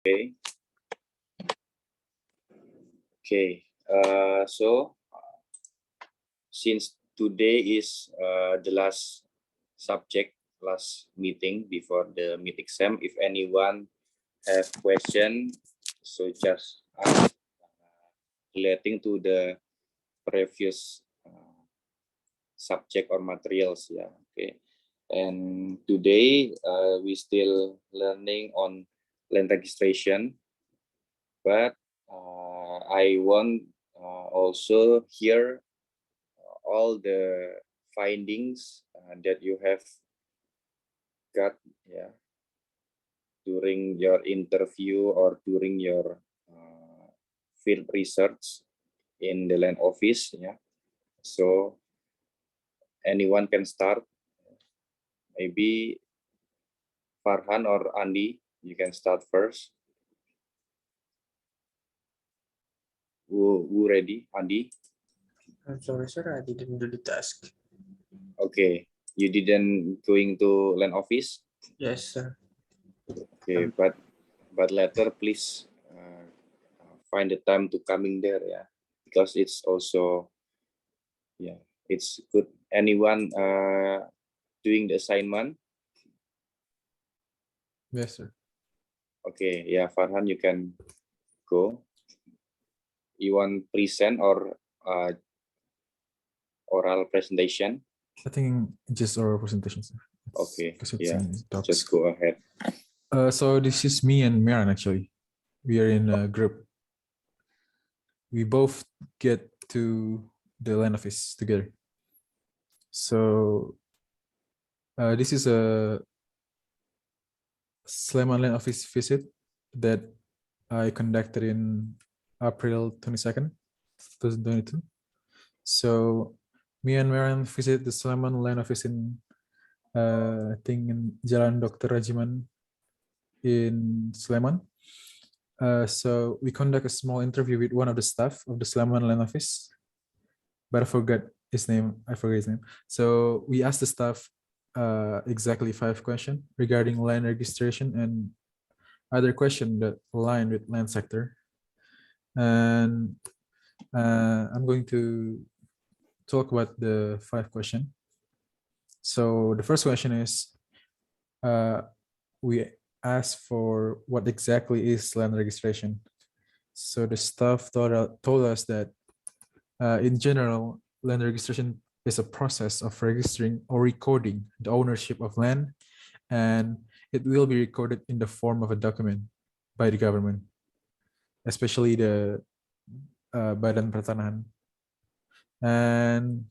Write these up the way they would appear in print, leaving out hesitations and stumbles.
Okay. Okay. So since today is the last subject, last meeting before the mid exam, if anyone have question, so just ask relating to the previous subject or materials. Yeah. Okay. And today we still learning on land registration, but I want also hear all the findings that you have got, yeah, during your interview or during your field research in the land office. Yeah, so anyone can start. Maybe Farhan or Andy, you can start first. Who ready? Andy? I'm sorry, sir, I didn't do the task. Okay, you didn't going to land office. Yes, sir. Okay, but later please find the time to coming there. Yeah, because it's also, yeah, it's good. Anyone doing the assignment? Yes, sir. Okay, yeah, Farhan, you can go. You want present or oral presentation? I think just our presentation, sir. Okay, Because it's yeah, in docs. just go ahead. So this is me and Miran actually. We are in a group. We both get to the land office together. So this is a Sleman land office visit that I conducted in April 22nd, 2022. So me and Miran visit the Sleman land office in I think in Jalan Dr. Rajiman in Sleman. So we conduct a small interview with one of the staff of the Sleman land office, but I forgot his name. So we asked the staff exactly 5 questions regarding land registration and other questions that align with land sector. And I'm going to talk about the 5 questions. So the first question is, we asked for what exactly is land registration. So the staff told us that in general, land registration is a process of registering or recording the ownership of land, and it will be recorded in the form of a document by the government, especially the Badan Pertanahan. And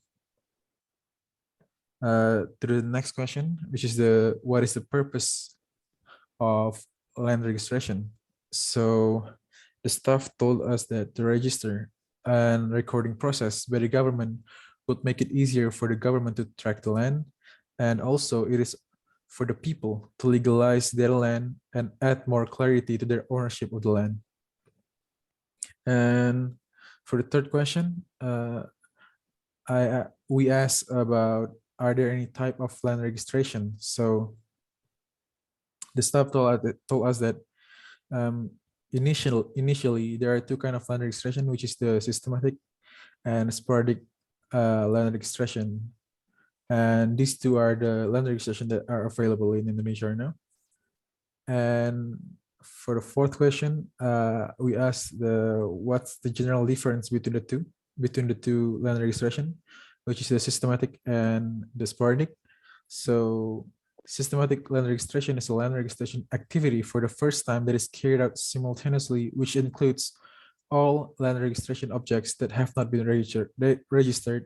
to the next question, which is what is the purpose of land registration? So the staff told us that the register and recording process by the government would make it easier for the government to track the land, and also it is for the people to legalize their land and add more clarity to their ownership of the land. And for the third question, we asked about, are there any type of land registration? So the staff told us that initially there are 2 kind of land registration, which is the systematic and sporadic land registration, and these 2 are the land registration that are available in Indonesia now. And for the fourth question, we asked what's the general difference between the two land registration, which is the systematic and the sporadic. So systematic land registration is a land registration activity for the first time that is carried out simultaneously, which includes all land registration objects that have not been registered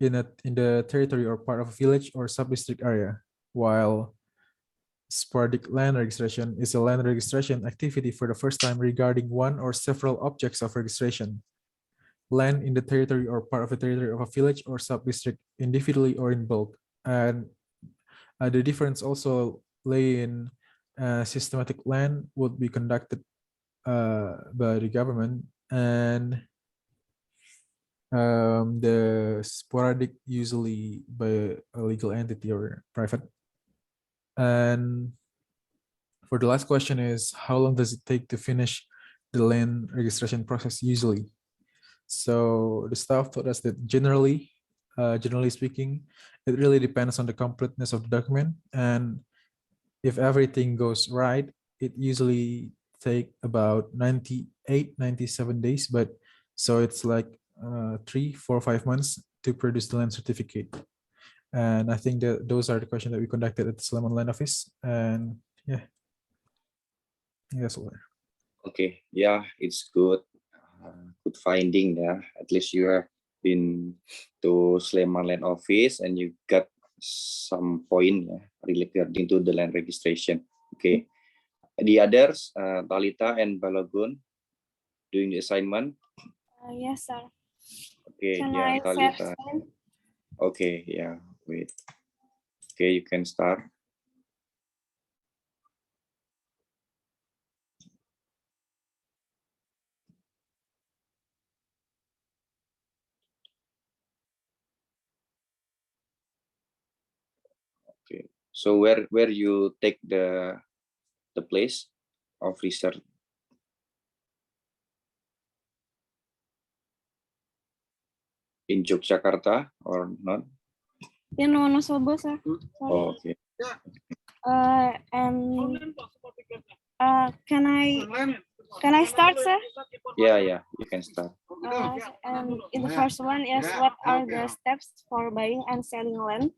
in the territory or part of a village or sub-district area, while sporadic land registration is a land registration activity for the first time regarding one or several objects of registration, land in the territory or part of the territory of a village or sub-district individually or in bulk. And the difference also lay in systematic land would be conducted by the government, and the sporadic usually by a legal entity or private. And For the last question is, how long does it take to finish the land registration process usually? So the staff told us that generally speaking, it really depends on the completeness of the document. And if everything goes right, it usually take about 98, 97 days. But so it's like 3, 4, 5 months to produce the land certificate. And I think that those are the questions that we conducted at the Sleman Land Office. And yeah, that's all. Okay, yeah, it's good. Good finding, yeah. At least you have been to Sleman Land Office and you got some point, yeah, regarding to the land registration. Okay. The others, Talita and Balogun, doing the assignment. Yes, sir. Okay, Can yeah, I Talita. send? Okay, yeah, wait. Okay, you can start. Okay, so where you take the place of research? In Yogyakarta or not? In Wonosobo, sir. Sorry. Oh, okay. And can I start, sir? Yeah, you can start. And in the first one is, what are the steps for buying and selling land?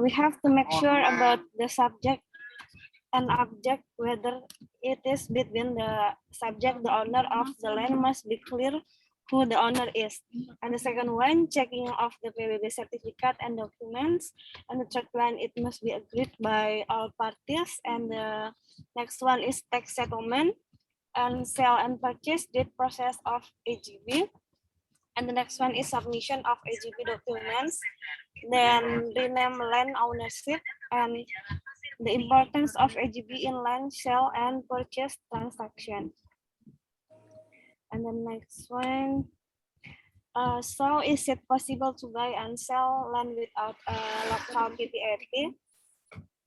We have to make sure about the subject and object, whether it is between the subject, the owner of the land must be clear who the owner is. And the second one, checking of the PBB certificate and documents. And the third one, it must be agreed by all parties. And the next one is tax settlement and sale and purchase deed process of AGB. And the next one is submission of AGB documents, then rename land ownership, and the importance of AGB in land sale and purchase transaction. And the next one, so is it possible to buy and sell land without a local PPAP?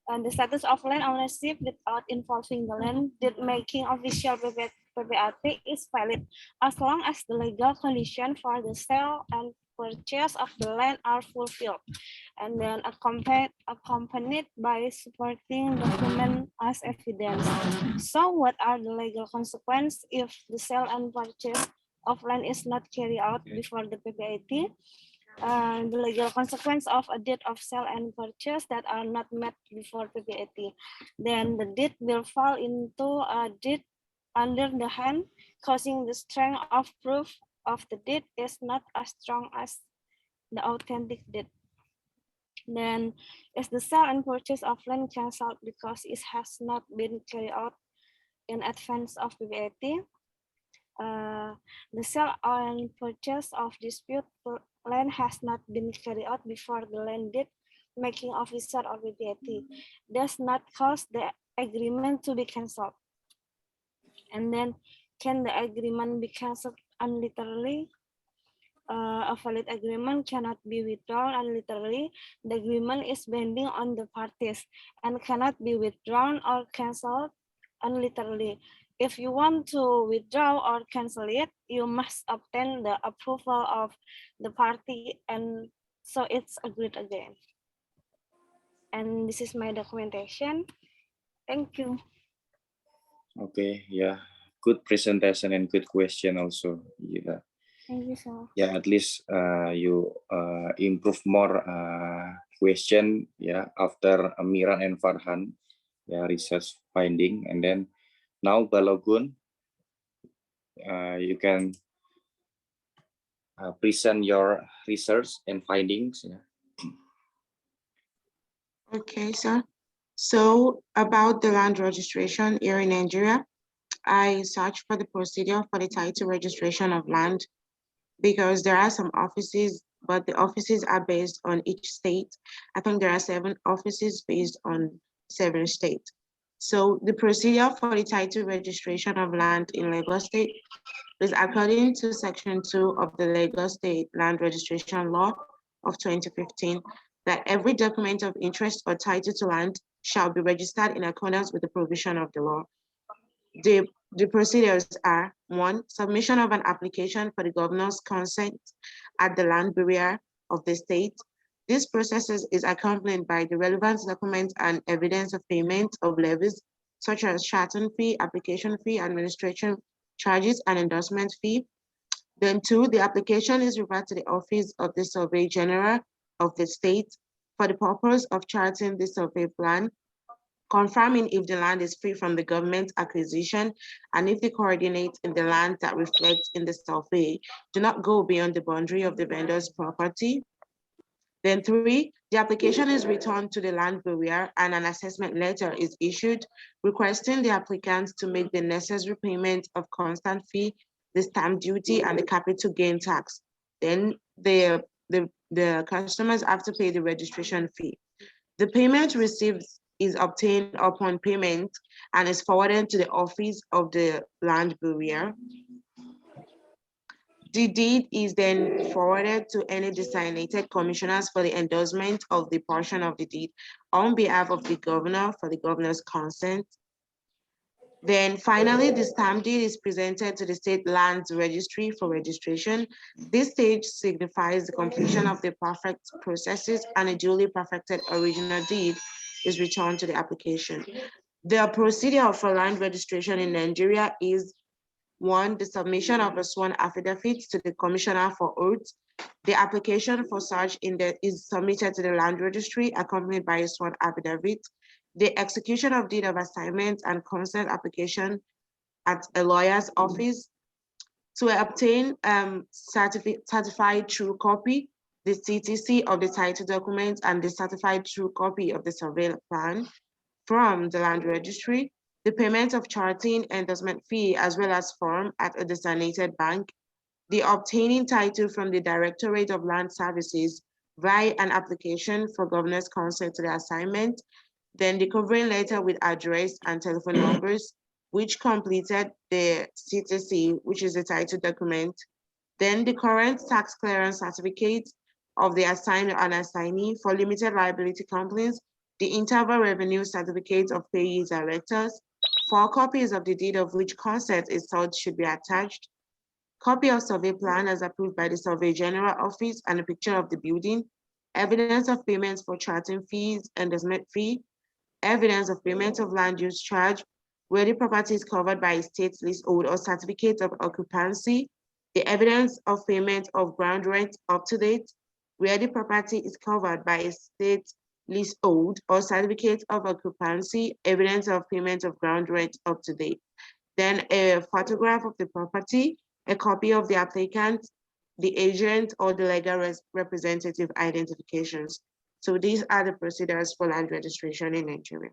And the status of land ownership without involving the land deed making official PPAP is valid as long as the legal condition for the sale and purchase of the land are fulfilled, and then accompanied by supporting document as evidence. So what are the legal consequences if the sale and purchase of land is not carried out before the PPAP? The legal consequence of a deed of sale and purchase that are not met before PPAP. Then the deed will fall into a deed under the hand, causing the strength of proof of the deed is not as strong as the authentic deed. Then is the sale and purchase of land cancelled because it has not been carried out in advance of PPAP? The sale and purchase of dispute land has not been carried out before the land deed making officer or PPAP does not cause the agreement to be cancelled. And then, can the agreement be cancelled unilaterally? A valid agreement cannot be withdrawn unilaterally. The agreement is binding on the parties and cannot be withdrawn or cancelled unilaterally. If you want to withdraw or cancel it, you must obtain the approval of the party, and so it's agreed again. And this is my documentation. Thank you. Okay, yeah, good presentation and good question also. Yeah. Thank you, sir. Yeah, at least you improve more question, yeah, after Miran and Farhan, yeah, research finding. And then now Balogun, you can present your research and findings. Yeah. Okay, sir. So about the land registration here in Nigeria, I searched for the procedure for the title registration of land because there are some offices, but the offices are based on each state. I think there are 7 offices based on 7 states. So the procedure for the title registration of land in Lagos State is according to Section 2 of the Lagos State Land Registration Law of 2015. that every document of interest or title to land shall be registered in accordance with the provision of the law. The procedures are: 1, submission of an application for the governor's consent at the land bureau of the state. This process is accompanied by the relevant documents and evidence of payment of levies, such as charter fee, application fee, administration charges, and endorsement fee. Then 2, the application is referred to the Office of the Survey General of the state for the purpose of charting the survey plan, confirming if the land is free from the government acquisition and if the coordinates in the land that reflect in the survey do not go beyond the boundary of the vendor's property. Then 3, the application is returned to the land bureau and an assessment letter is issued requesting the applicant to make the necessary payment of constant fee, the stamp duty, and the capital gain tax. Then the customers have to pay the registration fee. The payment received is obtained upon payment and is forwarded to the Office of the Land Bureau. The deed is then forwarded to any designated commissioners for the endorsement of the portion of the deed on behalf of the governor for the governor's consent. Then finally, the stamp deed is presented to the state lands registry for registration. This stage signifies the completion of the perfect processes and a duly perfected original deed is returned to the application. The procedure for land registration in Nigeria is: 1, the submission of a sworn affidavit to the commissioner for oaths. The application for such is submitted to the land registry accompanied by a sworn affidavit. The execution of deed of assignment and consent application at a lawyer's office. To obtain certified true copy, the CTC of the title document and the certified true copy of the survey plan from the land registry. The payment of charting endorsement fee as well as form at a designated bank. The obtaining title from the Directorate of Land Services via an application for governor's consent to the assignment. Then the covering letter with address and telephone numbers, which completed the CTC, which is the title document. Then the current tax clearance certificate of the assigned and assignee for limited liability companies, the interval revenue certificate of payee directors, 4 copies of the deed of which consent is sought should be attached, copy of survey plan as approved by the Survey General Office and a picture of the building, evidence of payments for charting fees, endorsement fee, evidence of payment of land use charge, where the property is covered by a state leasehold or certificate of occupancy, the evidence of payment of ground rent up to date, where the property is covered by a state leasehold or certificate of occupancy, evidence of payment of ground rent up to date. Then a photograph of the property, a copy of the applicant, the agent, or the legal representative identifications. So these are the procedures for land registration in Nigeria.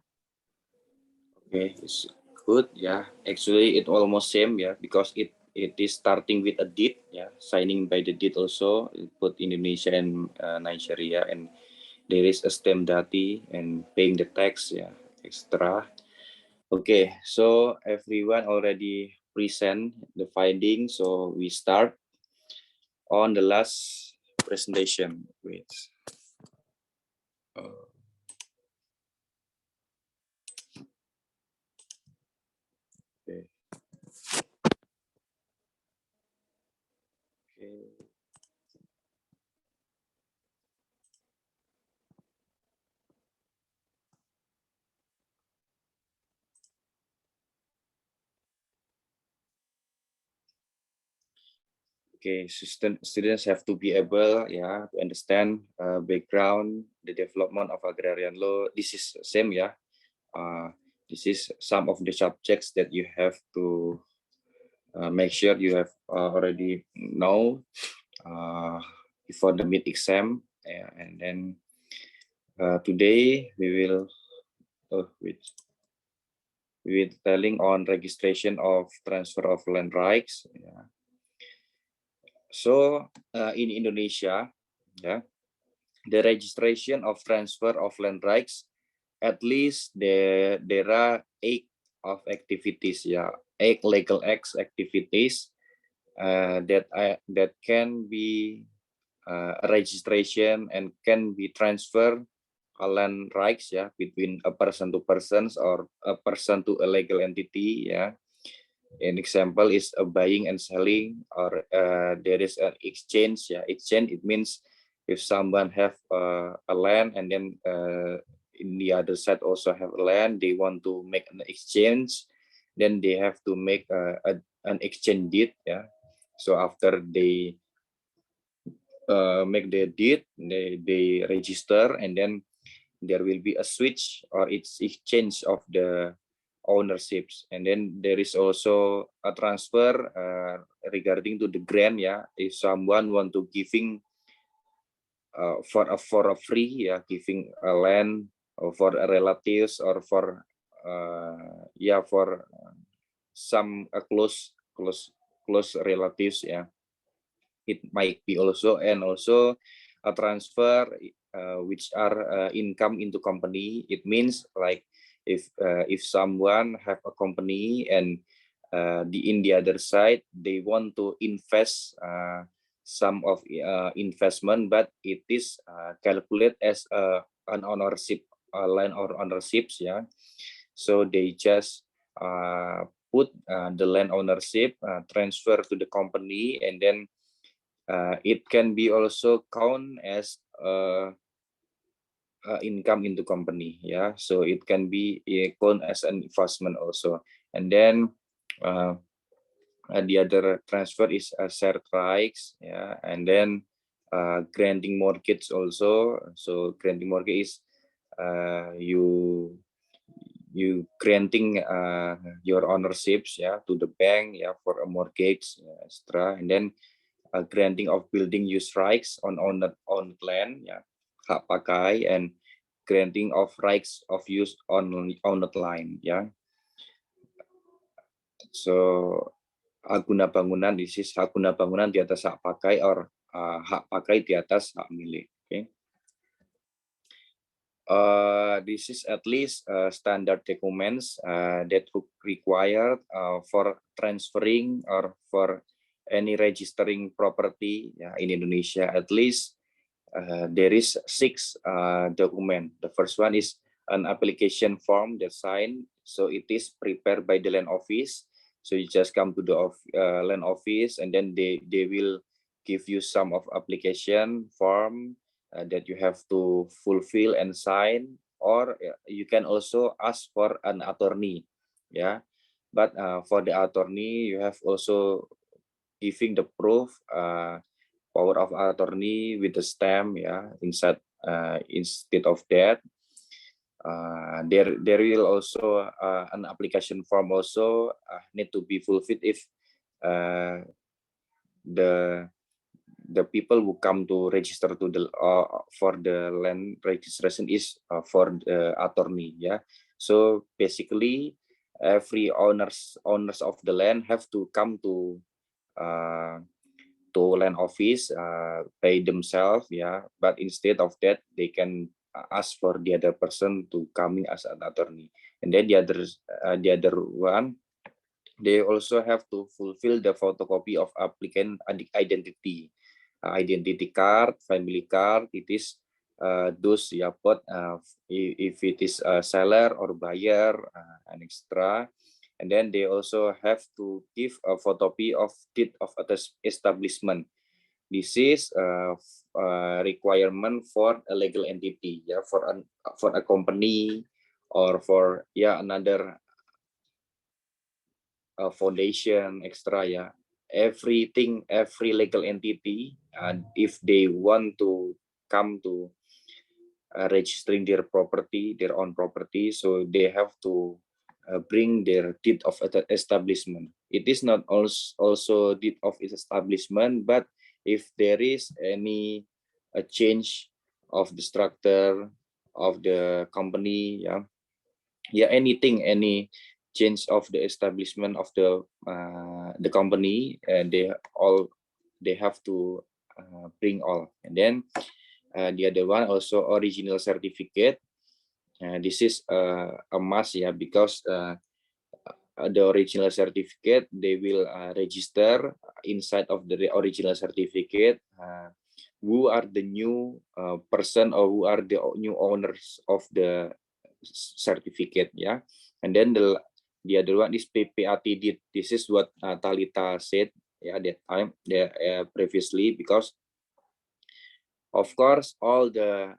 Okay, it's good. Yeah, actually it almost same. Yeah, because it is starting with a deed. Yeah, signing by the deed also put Indonesia and Nigeria, and there is a stamp duty and paying the tax. Yeah, extra. Okay, so everyone already present the findings. So we start on the last presentation. Wait. Okay. Okay. Okay, students have to be able, yeah, to understand background, the development of agrarian law. This is same, yeah. This is some of the subjects that you have to make sure you have already know before the mid exam. Yeah, and then today we will telling on registration of transfer of land rights. Yeah. So in Indonesia, yeah, the registration of transfer of land rights, at least there are 8 of activities, yeah, 8 legal acts activities that can be registration and can be transferred land rights between a person to persons or a person to a legal entity. An example is a buying and selling, or there is an exchange. Exchange, it means if someone have a land and then in the other side also have land, they want to make an exchange, then they have to make an exchange deed. So after they make the deed, they register, and then there will be a switch or it's exchange of the ownerships. And then there is also a transfer regarding to the grant. If someone want to giving for a free, giving a land or for relatives or for for some close relatives. It might be also, and also a transfer which are income into company. It means like if someone have a company and in the other side they want to invest some of investment, but it is calculated as an ownership, land or ownerships. So they just put the land ownership, transfer to the company, and then it can be also count as income into company. So it can be count as an investment also. And then the other transfer is shared rights. And then granting mortgage also. So granting mortgage is you granting your ownerships to the bank for a mortgage, extra. And then granting of building use rights on owned land, hak pakai, and granting of rights of use on owned land. So hak guna bangunan, this is hak guna bangunan di atas hak pakai, or hak pakai di atas hak milik. Okay. This is at least standard documents that required for transferring or for any registering property in Indonesia. At least there is 6 documents. The first one is an application form that's signed. So it is prepared by the land office. So you just come to the land office, and then they will give you some of application form that you have to fulfill and sign, or you can also ask for an attorney. But for the attorney, you have also giving the proof, power of attorney with the stamp, inside. Instead of that, there will also an application form also need to be fulfilled if the people who come to register to the for the land registration is for the attorney. So basically every owners of the land have to come to land office by themselves. But instead of that, they can ask for the other person to coming as an attorney. And then the other one, they also have to fulfill the photocopy of applicant identity card, family card. It is those both if it is a seller or buyer, and extra. And then they also have to give a photocopy of deed of establishment. This is a requirement for a legal entity, for a company, or for another foundation, extra. Everything, every legal entity, if they want to come to registering their property, their own property, so they have to bring their deed of establishment. It is not also deed of establishment, but if there is any change of the structure of the company, anything, any change of the establishment of the company, and they have to bring all. And then the other one also original certificate. This is a must, because the original certificate, they will register inside of the original certificate who are the new person or who are the new owners of the certificate, yeah. And then the other one is PPAT deed. This is what Talita said, yeah, that time, previously, because of course all the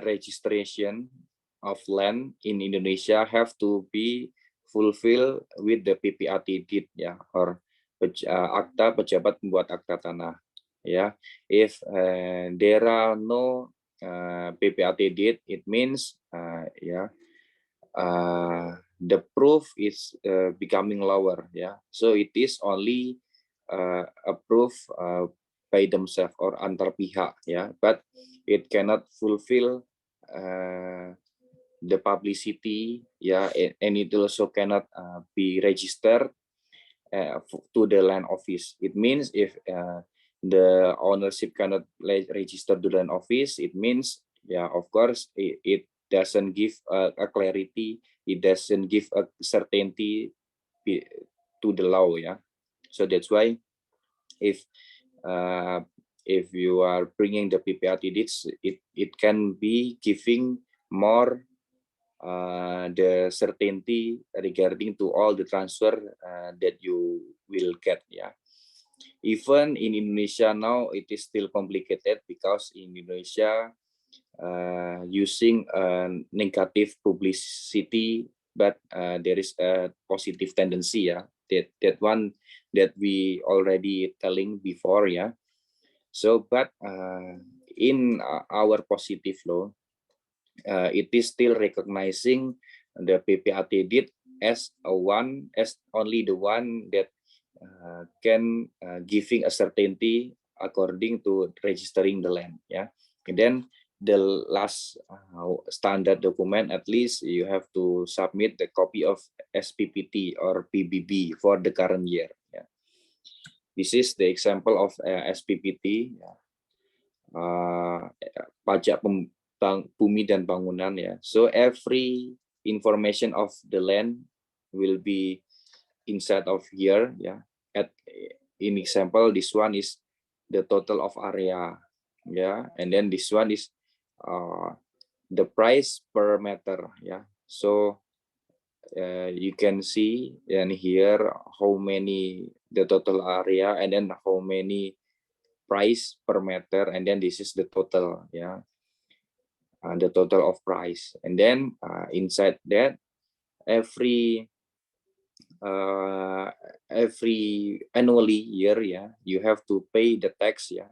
registration of land in Indonesia have to be fulfilled with the PPAT deed, ya, or akta pejabat pembuat akta tanah, ya. If there are no PPAT deed, it means the proof is becoming lower, yeah. So it is only approved by themselves or antar pihak, yeah, but it cannot fulfill the publicity, yeah, and it also cannot be registered to the land office. It means if the ownership cannot register to the land office, it means, yeah, of course, it doesn't give a clarity, it doesn't give a certainty to the law, yeah. So that's why if you are bringing the PPAT deeds, it can be giving more the certainty regarding to all the transfer that you will get, yeah. Even in Indonesia now, it is still complicated because in Indonesia using negative publicity, but there is a positive tendency, yeah. That one that we already telling before, yeah. So, but in our positive law, it is still recognizing the PPAT deed as only the one that can giving a certainty according to registering the land, yeah. And then the last standard document, at least you have to submit the copy of SPPT or PBB for the current year, yeah. This is the example of SPPT, pajak bumi dan bangunan, ya. So every information of the land will be inside of here, yeah. In example, this one is the total of area, yeah, and then this one is the price per meter, yeah. So you can see and here how many the total area and then how many price per meter, and then this is the total, yeah, the total of price. And then inside that, every annually year, yeah, you have to pay the tax, yeah,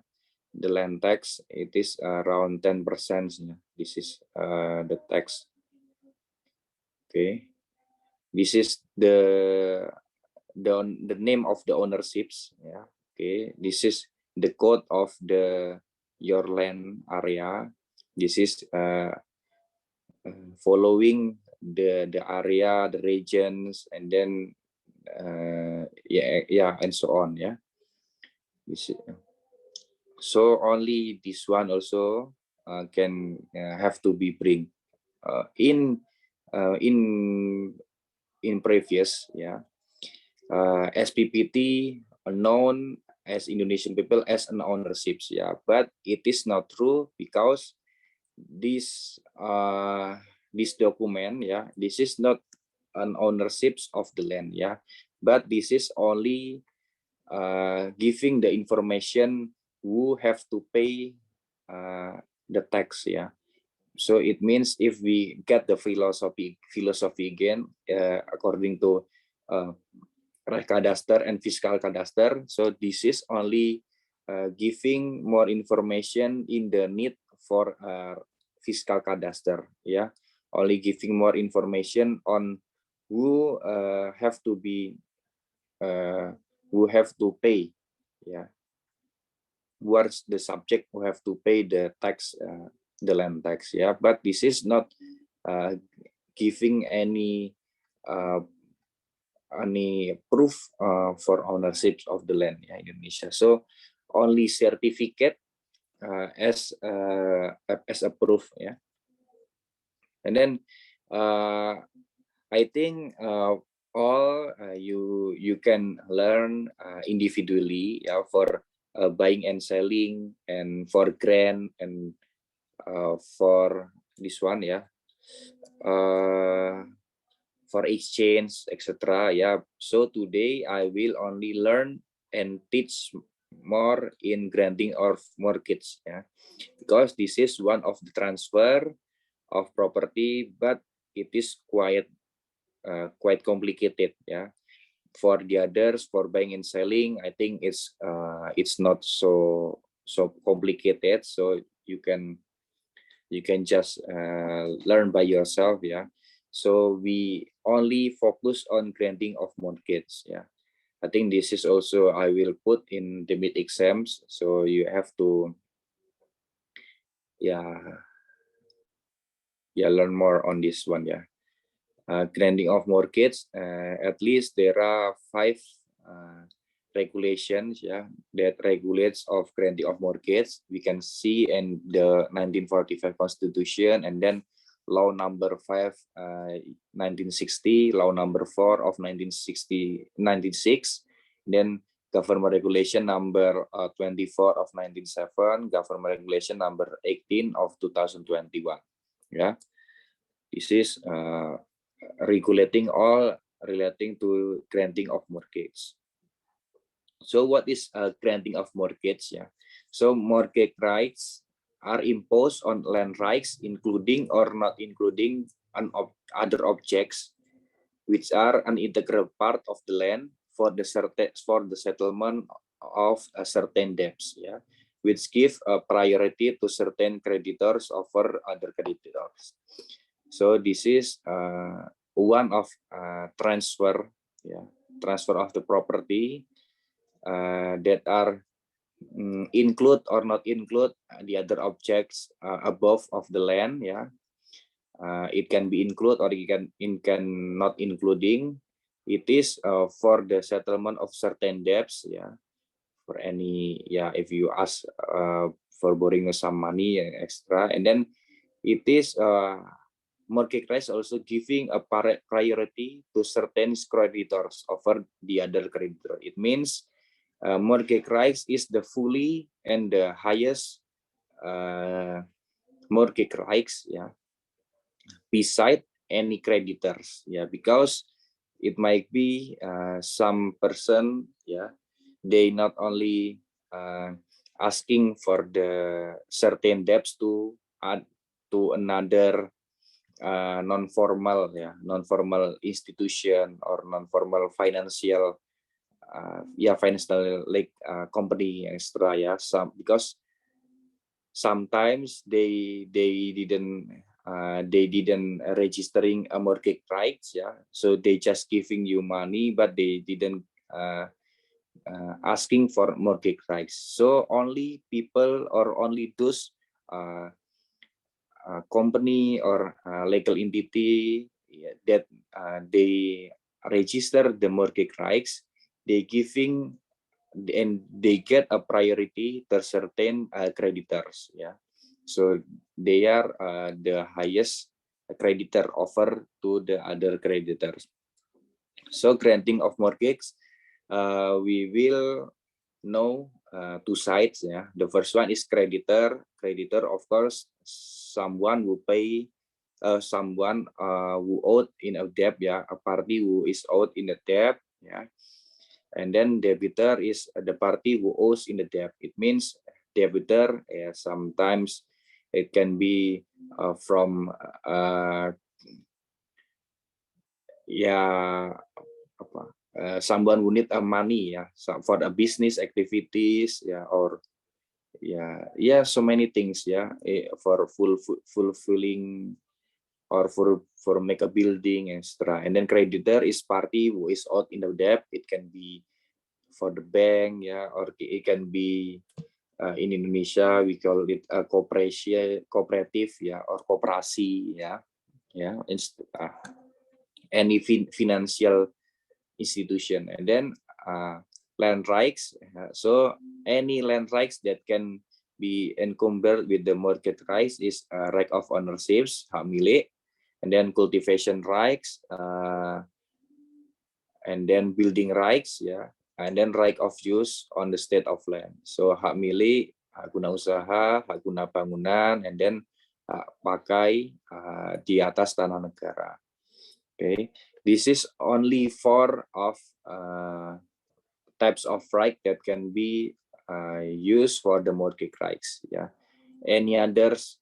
the land tax. It is around 10%, yeah. This is the tax. Okay, this is the name of the ownerships, yeah. Okay, this is the code of your land area. This is following the area, the regions, and then yeah, and so on, yeah. So only this one also can have to be bring in previous, yeah. SPPT known as Indonesian people as an ownerships, yeah, but it is not true because this document, yeah, this is not an ownerships of the land, yeah, but this is only giving the information who have to pay the tax, yeah. So it means if we get the philosophy again according to Rekadaster and Fiscal Kadaster, so this is only giving more information in the need for Fiscal Kadaster, yeah, only giving more information on who have to be who have to pay, yeah, what's the subject who have to pay the tax, the land tax, yeah. But this is not giving any proof for ownership of the land, yeah, Indonesia. So only certificate as a proof, yeah. And then I think all you can learn individually, yeah, for buying and selling, and for grant, and for this one, yeah, for exchange, etc. Yeah. So today I will only learn and teach more in granting of mortgage, yeah, because this is one of the transfer of property, but it is quite complicated, yeah. For the others, for buying and selling, I think it's not so complicated, so you can just learn by yourself, yeah. So we only focus on granting of mortgage, yeah. I think this is also I will put in the mid exams, so you have to learn more on this one, yeah. Granting of mortgage, at least there are 5 regulations, yeah, that regulates of granting of mortgage. We can see in the 1945 Constitution, and then law number 5 1960, law number 4 of 1996, then government regulation number 24 of 1997, government regulation number 18 of 2021, yeah. This is regulating all relating to granting of mortgage. So what is granting of mortgage? Yeah. So mortgage rights are imposed on land rights, including or not including other objects, which are an integral part of the land for the settlement of certain debts. Yeah, which give a priority to certain creditors over other creditors. So this is one of transfer of the property that are include or not include the other objects above of the land. Yeah, it can be include or it can not including. It is for the settlement of certain debts. Yeah, for any, yeah, if you ask for borrowing some money extra, and then it is mortgage rights also giving a priority to certain creditors over the other creditor. It means mortgage rights is the fully and the highest mortgage rights, yeah, beside any creditors, yeah, because it might be some person, yeah, they not only asking for the certain debts to add to another non-formal institution or non-formal financial financial like company extra, yeah, because sometimes they didn't registering a mortgage rights, yeah, so they just giving you money but they didn't asking for mortgage rights. So only people or only those company or legal entity that they register the mortgage rights, they giving and they get a priority to certain creditors, yeah. So they are the highest creditor offer to the other creditors. So granting of mortgage, we will know 2 sides, yeah. The first one is creditor. Creditor, of course, someone who pay someone who owed in a debt, yeah, a party who is owed in a debt, yeah. And then debitor is the party who owes in the debt. It means debitor, sometimes it can be from someone who need money, yeah, for the business activities, yeah, or so many things, yeah, for fulfilling or for make a building extra. And then creditor is party who is owed in the debt. It can be for the bank, yeah, or it can be in Indonesia we call it a cooperative, yeah, or koperasi, yeah, any financial institution. And then land rights, so any land rights that can be encumbered with the mortgage rights is right of ownerships, hak milik. And then cultivation rights, and then building rights, yeah, and then right of use on the state of land. So hak milik, hak guna usaha, hak guna bangunan, and then hak pakai di atas tanah negara. Okay, this is only 4 of types of right that can be used for the mortgage rights. Yeah, any others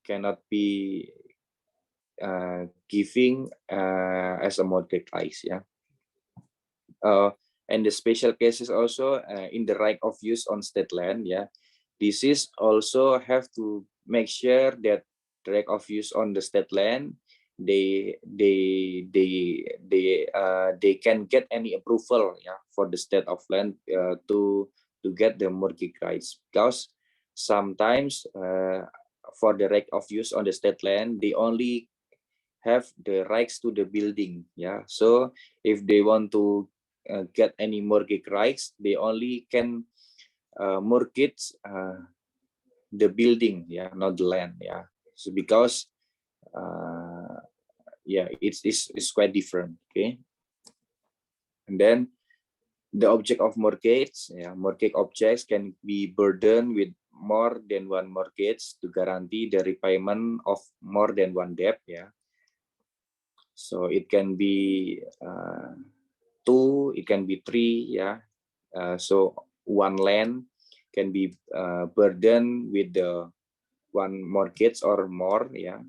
cannot be giving as a mortgage rights. Yeah. And the special cases also in the right of use on state land. Yeah, this is also have to make sure that the right of use on the state land they can get any approval, yeah, for the state of land to get the mortgage rights, because sometimes for the right of use on the state land they only have the rights to the building. Yeah, so if they want to get any mortgage rights, they only can mortgage the building, yeah, not the land. Yeah, so because yeah, it's quite different. Okay, and then the object of mortgage, yeah, mortgage objects can be burdened with more than one mortgage to guarantee the repayment of more than one debt. Yeah, so it can be 2, it can be 3. Yeah, so one land can be burdened with the one mortgage or more. Yeah,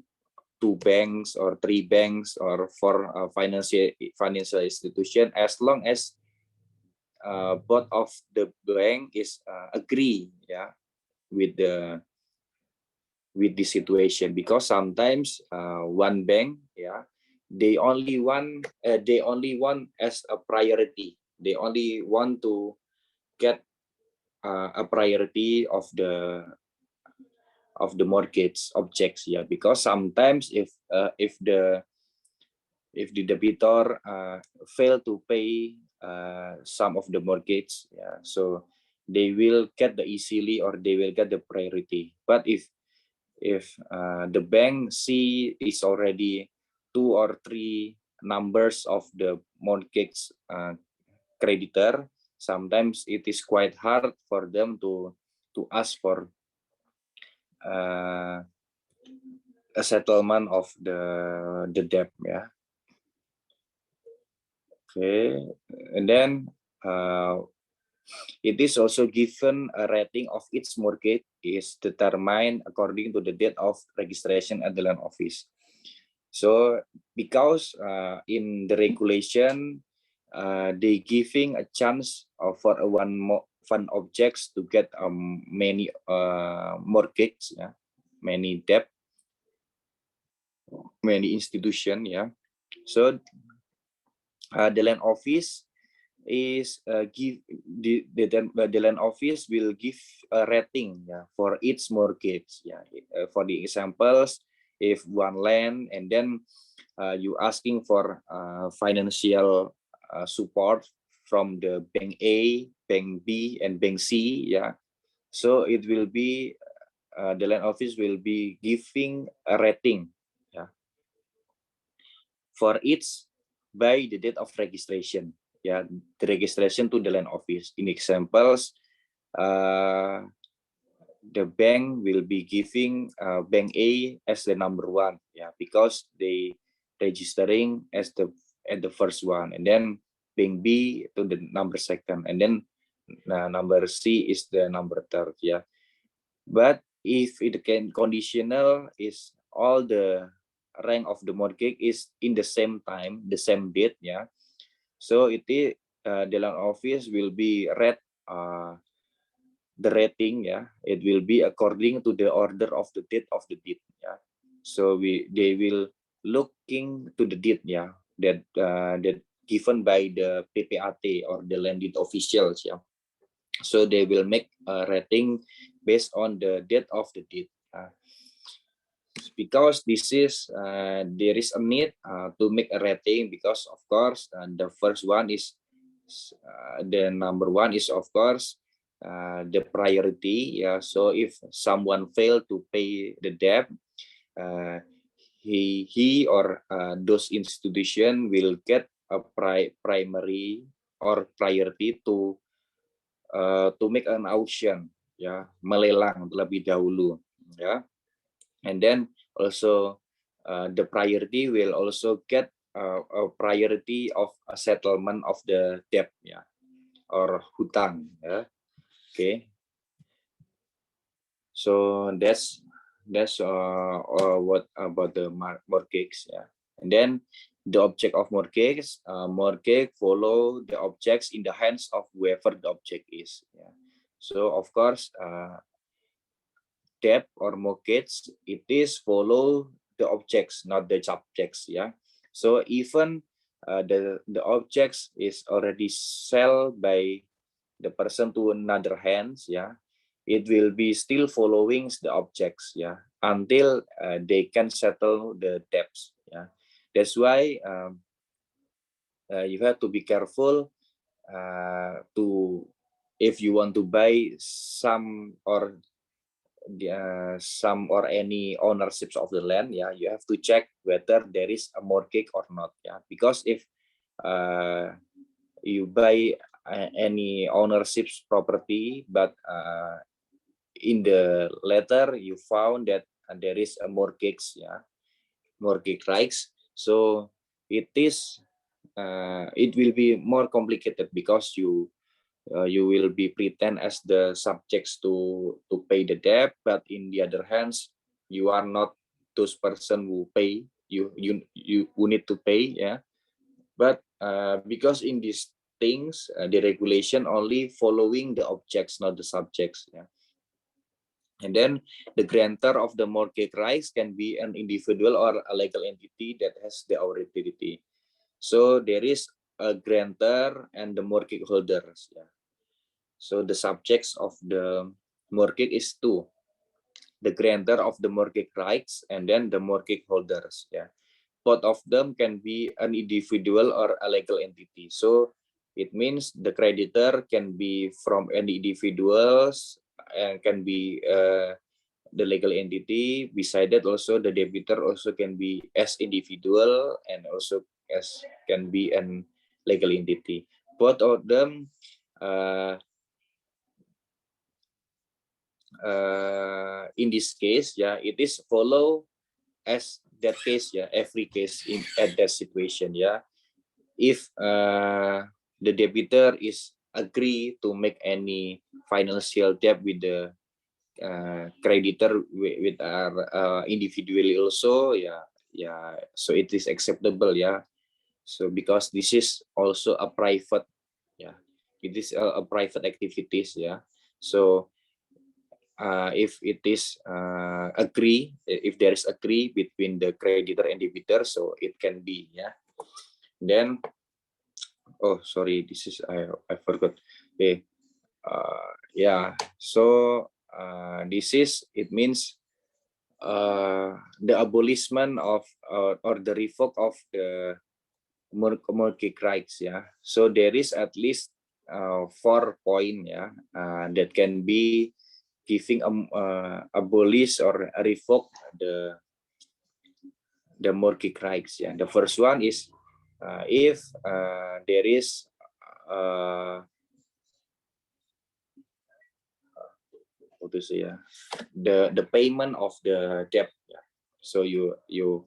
2 banks or 3 banks or 4 financial institution, as long as both of the bank is agree, yeah, with the situation, because sometimes one bank, yeah, they only want as a priority, they only want to get a priority of the mortgage objects. Yeah, because sometimes if the debitor fail to pay some of the mortgage, yeah, so they will get the easily or they will get the priority. But if the bank see is already 2 or 3 numbers of the mortgage creditor, sometimes it is quite hard for them to ask for a settlement of the debt. Yeah. Okay, and then it is also given a rating of its mortgage is determined according to the date of registration at the land office. So because in the regulation they giving a chance for one objects to get many mortgage, yeah, many debt, many institution. Yeah, so the land office is give the land office will give a rating, yeah, for its mortgage. Yeah, for the examples, if one land and then you asking for financial support from the bank A, bank B, and bank C. Yeah, so it will be the land office will be giving a rating, yeah, for each by the date of registration. Yeah, the registration to the land office. In examples, the bank will be giving bank A as the number 1, yeah, because they registering as the first one, and then bank B to the number 2nd, and then number C is the number 3rd. Yeah, but if it can conditional is all the rank of the mortgage is in the same time, the same date. Yeah, so it is the land office will be rate the rating. Yeah, it will be according to the order of the date of the deed. Yeah, so they will looking to the deed, yeah, that given by the PPAT or the land deed officials. Yeah, so they will make a rating based on the date of the deed. Because this is there is a need to make a rating, because of course the first one is the number 1 is of course the priority. Yeah, so if someone failed to pay the debt, he or those institution will get a primary or priority to make an auction, ya, melelang terlebih dahulu, ya. And then also the priority will also get a priority of a settlement of the debt, ya, or hutang, ya. Okay. So that's what about the mortgage, yeah. And then the object of mortgage follow the objects in the hands of whoever the object is. Yeah. So of course, debt or mortgage, it is follow the objects, not the subjects. Yeah. So even the objects is already sold by the person to another hands. Yeah, it will be still following the objects, yeah, until they can settle the debts, yeah. That's why you have to be careful to, if you want to buy some or any ownerships of the land, yeah, you have to check whether there is a mortgage or not, yeah, because if you buy any ownerships property, but in the letter you found that there is a mortgage, yeah, mortgage rights, so it will be more complicated because you will be pretend as the subjects to pay the debt, but in the other hands you are not those person who pay, you who need to pay, yeah. But because in these things the regulation only following the objects, not the subjects, yeah. And then the grantor of the mortgage rights can be an individual or a legal entity that has the authority. So there is a grantor and the mortgage holders. Yeah. So the subjects of the mortgage is two: the grantor of the mortgage rights and then the mortgage holders. Yeah. Both of them can be an individual or a legal entity. So it means the creditor can be from any individuals and can be the legal entity. Beside that, also the debitor also can be as individual and also as can be an legal entity. Both of them in this case, yeah, it is follow as that case, yeah, every case in at that situation, yeah. If the debitor is agree to make any financial debt with the creditor with our individually also, yeah, so it is acceptable, yeah. So because this is also a private, yeah, it is a private activities, yeah. So if it is agree, if there is agree between the creditor and debitor, so it can be, yeah. Then oh sorry, this is I forgot. Okay, yeah. So this is, it means the abolishment of or the revoke of the mortgage rights, yeah. So there is at least 4 points, yeah, that can be giving abolish or revoke the mortgage rights, yeah. The first one is if there is what to say, the payment of the debt, yeah. So you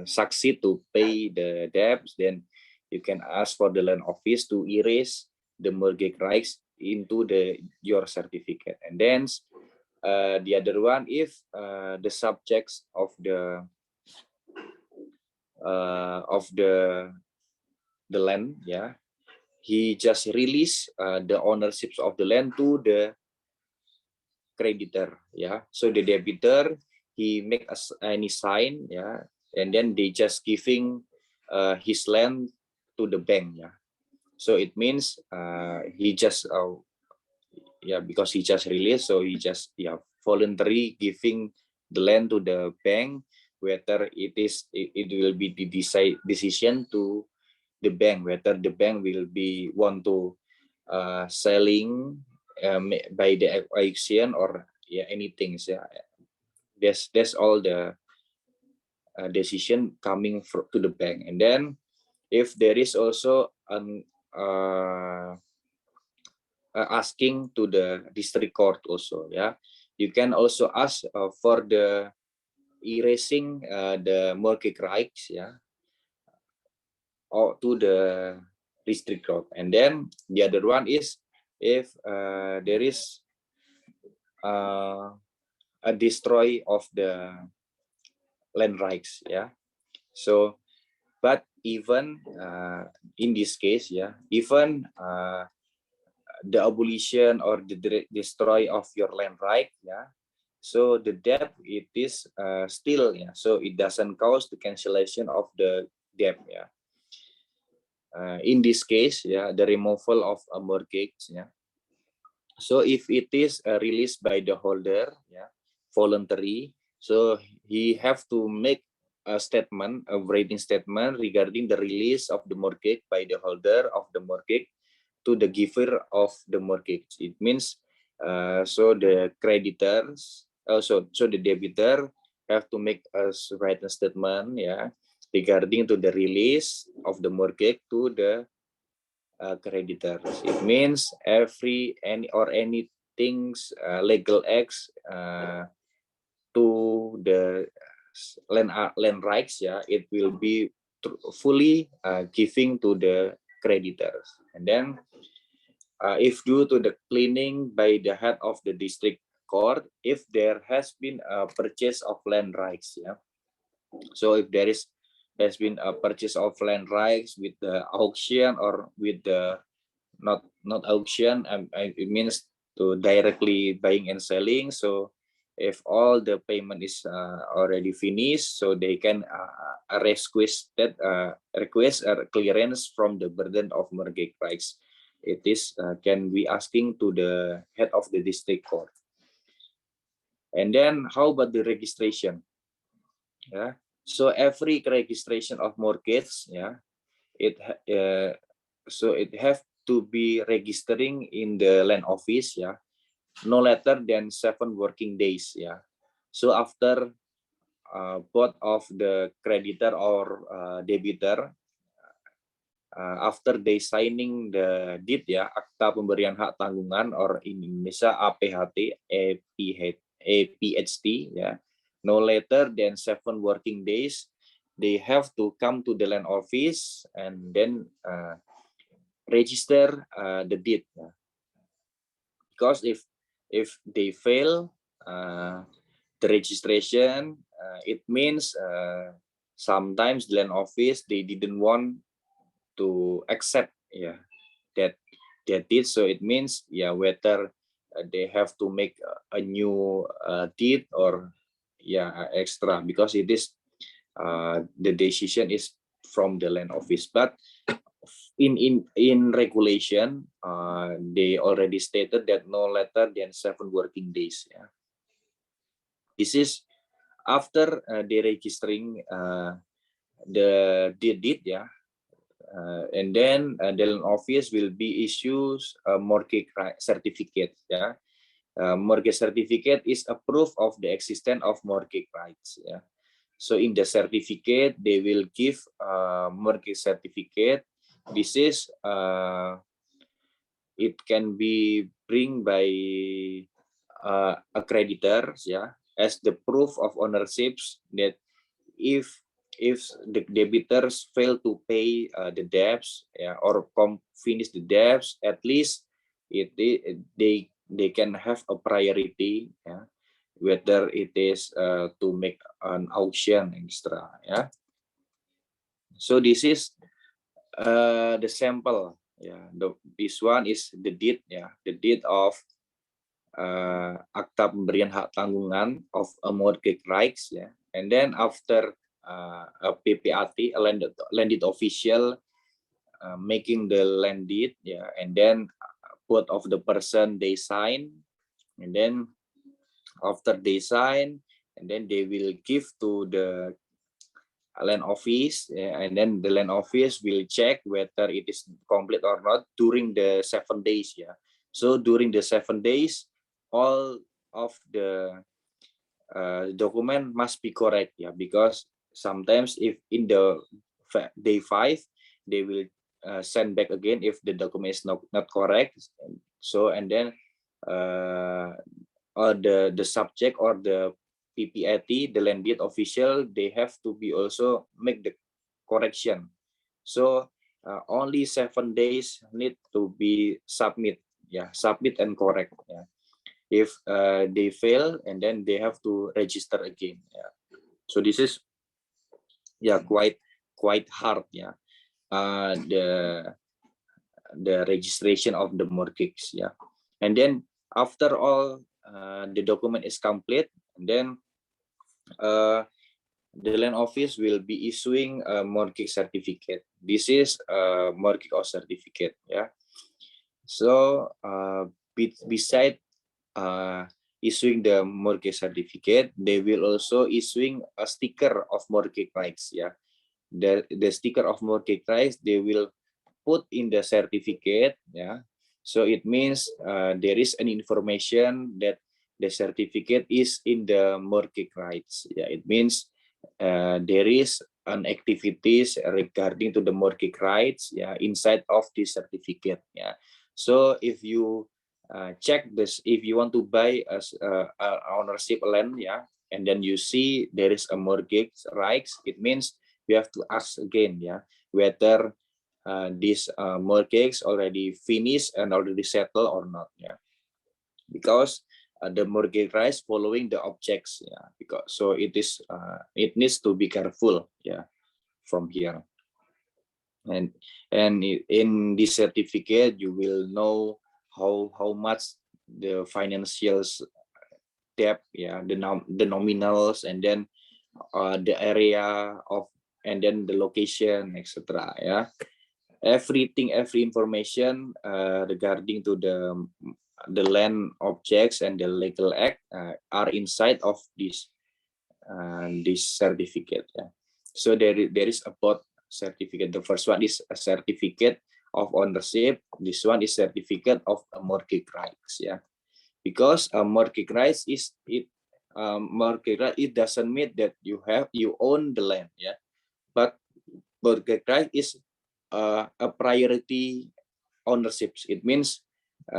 succeed to pay the debts, then you can ask for the land office to erase the mortgage rights into your certificate. And then the other one, if the subjects of the land, yeah, he just release the ownerships of the land to the creditor, yeah. So the debitor, he make any sign, yeah, and then they just giving his land to the bank, yeah. So it means he just yeah, because he just released, so he just, yeah, voluntary giving the land to the bank, whether it will be the decision to the bank, whether the bank will be want to selling by the auction or, yeah, anything, yeah. That's all the decision coming to the bank. And then if there is also an asking to the district court also. You can also ask for the erasing the mortgage rights, or to the district court. And then the other one is if there is a destroy of the land rights. So but even in this case, even the abolition or the destroy of your land right, so the debt, it is still, so it doesn't cause the cancellation of the debt. In this case, the removal of a mortgage, so if it is released by the holder, voluntary, so he have to make a statement, a writing statement regarding the release of the mortgage by the holder of the mortgage to the giver of the mortgage. It means so the creditors, so the debitor have to make a written statement, regarding to the release of the mortgage to the creditors. It means anything legal acts to the land rights, it will be fully giving to the creditors. And then if due to the cleaning by the head of the district court, if there has been a purchase of land rights, so if there has been a purchase of land rights with the auction or with the not auction, it means to directly buying and selling. So if all the payment is already finished, so they can request a clearance from the burden of mortgage rights. It is can be asking to the head of the district court. And then how about the registration? So every registration of mortgage, so it have to be registering in the land office, no later than 7 working days. So after both of the creditor or debitor, after they signing the deed, akta pemberian hak tanggungan, or in Indonesia APHT, APHT, no later than 7 working days, they have to come to the land office and then register the deed. Because if they fail the registration, it means sometimes the land office, they didn't want to accept that deed. So it means whether they have to make a new deed or extra, because it is the decision is from the land office. But in regulation, they already stated that no later than 7 working days. This is after they registering the deed, and then the land office will be issues a mortgage certificate. Mortgage certificate is a proof of the existence of mortgage rights. So in the certificate, they will give a mortgage certificate. This is it can be bring by a creditor, as the proof of ownerships, that if the debitors fail to pay the debts, or finish the debts, at least they can have a priority, whether it is to make an auction extra. So this is the sample. This one is the deed, the deed of akta pemberian hak tanggungan of a mortgage rights, and then after a PPAT, a landed official making the land deed, and then both of the person they sign, and then after they sign, and then they will give to the land office, and then the land office will check whether it is complete or not during the 7 days. So during the 7 days, all of the document must be correct, because sometimes if in the day 5 they will send back again if the document is not correct. So and then or the subject or the PPIT, the land bid official, they have to be also make the correction. So only 7 days need to be submit, submit and correct. If they fail, and then they have to register again. So this is quite hard. The registration of the mortgage. And then after all the document is complete, and then the land office will be issuing a mortgage certificate. This is a mortgage certificate. So beside issuing the mortgage certificate, they will also issuing a sticker of mortgage rights. The sticker of mortgage rights they will put in the certificate. So it means there is an information that the certificate is in the mortgage rights. It means there is an activities regarding to the mortgage rights inside of this certificate. So if you check this, if you want to buy a ownership land, and then you see there is a mortgage rights, it means you have to ask again, whether this mortgage already finished and already settled or not. Because the mortgage rights following the objects. Because so it needs to be careful. From here. And in this certificate you will know how much the financial debt, the nominals, and then the area of, and then the location, etc. Every information regarding to the land objects and the legal act are inside of this certificate. So there is about certificate. The first one is a certificate of ownership. This one is certificate of a mortgage rights. Because a mortgage rights is mortgage right, it doesn't mean that you own the land. But mortgage right is a priority ownership. It means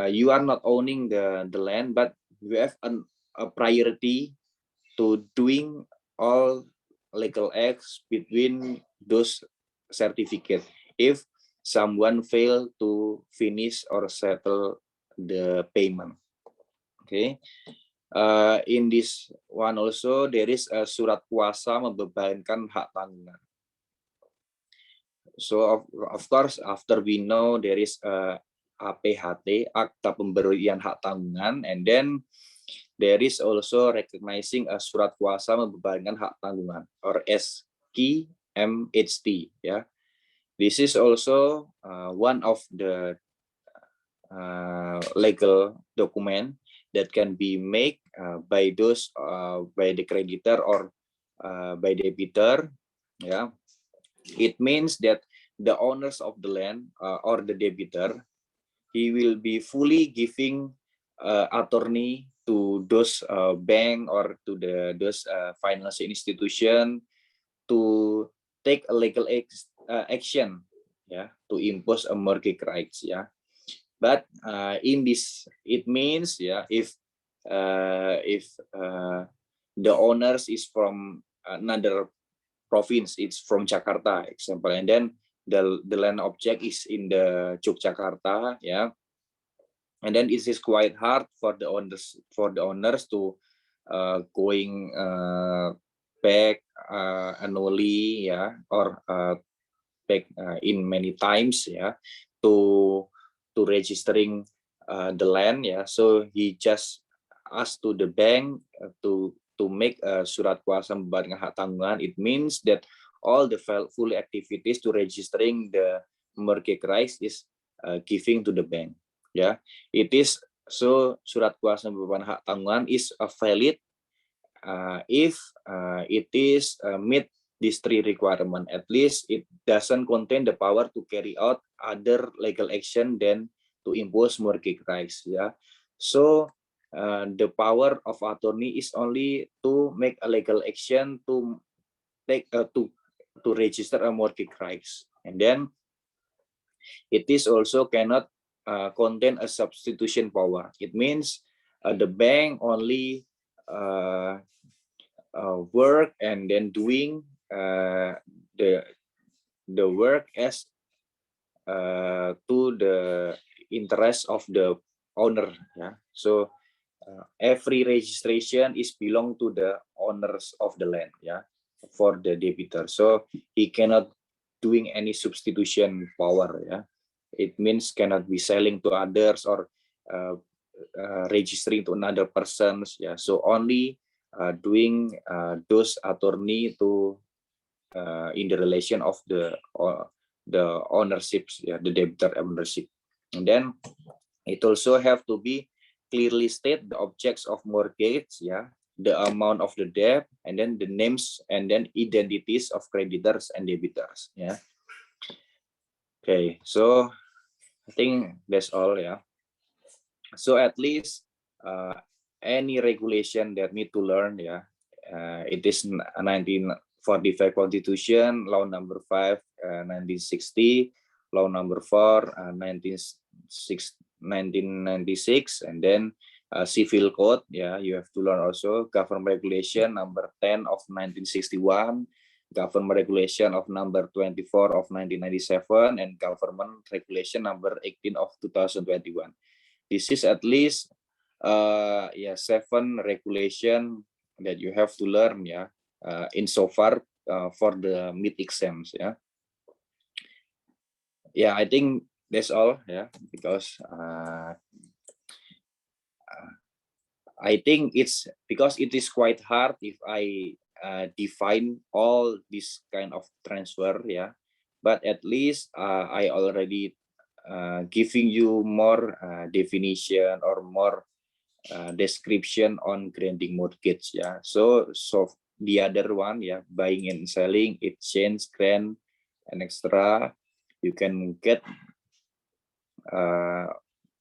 you are not owning the land, but you have a priority to doing all legal acts between those certificates. If someone fail to finish or settle the payment. Okay. In this one also there is a surat kuasa membebankan hak tanggungan. So of course after we know there is a APHT, akta pemberian hak tanggungan, and then there is also recognizing a surat kuasa membebankan hak tanggungan or SKMHT. This is also one of the legal document that can be made by those by the creditor or by the debitor. It means that the owners of the land or the debitor, he will be fully giving attorney to those bank or to those financial institution to take a legal action, to impose a mortgage rights. But in this, it means if the owners is from another province, it's from Jakarta, example, and then the land object is in the Yogyakarta, and then it is quite hard for the owners to going back annually, or back in many times, to registering the land. So he just asked to the bank to make a surat kuasa membebankan hak tanggungan. It means that all the full activities to registering the mortgage rights is giving to the bank. It is so surat kuasa membebankan hak tanggungan is valid if it is meet these 3 requirements. At least it doesn't contain the power to carry out other legal action than to impose mortgage rights. So the power of attorney is only to make a legal action to take to register a mortgage rights, and then It is also cannot contain a substitution power. It means the bank only work and then doing the work as to the interest of the owner. Yeah. So every registration is belong to the owners of the land. Yeah, for the debitor. So he cannot doing any substitution power. Yeah, it means cannot be selling to others or registering to another persons. Yeah, so only doing those attorney to in the relation of the ownerships, yeah, the debtor ownership. And then it also have to be clearly state the objects of mortgage, yeah, the amount of the debt, and then the names and then identities of creditors and debitors. Yeah. Okay, so I think that's all. Yeah. So at least any regulation that need to learn. Yeah. It is 1945 Constitution, Law Number 5, 1960, Law Number 4, 1996, and then Civil Code. Yeah, you have to learn also Government Regulation Number 10 of 1961, Government Regulation of Number 24 of 1997, and Government Regulation Number 18 of 2021. This is at least 7 regulation that you have to learn, yeah, insofar for the mid exams. Yeah, I think that's all. Yeah, because I think it's because it is quite hard if I define all this kind of transfer. Yeah, but at least I already giving you more definition or more description on granting mortgage. Yeah, so the other one, yeah, buying and selling, exchange, grant, and extra, you can get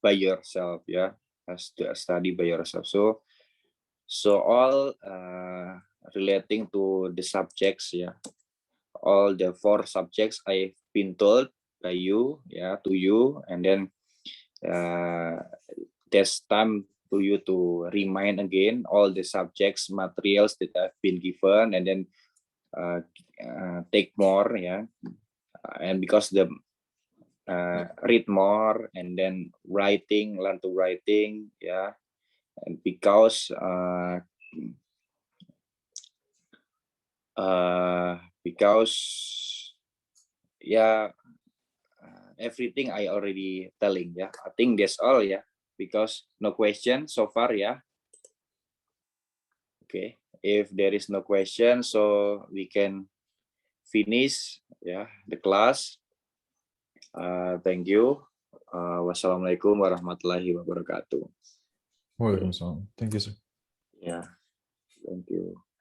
by yourself. Yeah, as to study by yourself. So all relating to the subjects. Yeah, all the 4 subjects I've been told by you, yeah, to you, and then there's time to you to remind again all the subjects materials that have been given, and then take more. Yeah, and because the read more and then writing, learn to writing. Yeah, and because yeah, everything I already telling. Yeah, I think that's all. Yeah, because no question so far. Yeah. Okay, if there is no question, so we can finish, yeah, the class. Thank you. Wassalamualaikum warahmatullahi wabarakatuh. Waalaikumsalam. Thank you, sir. Yeah, thank you.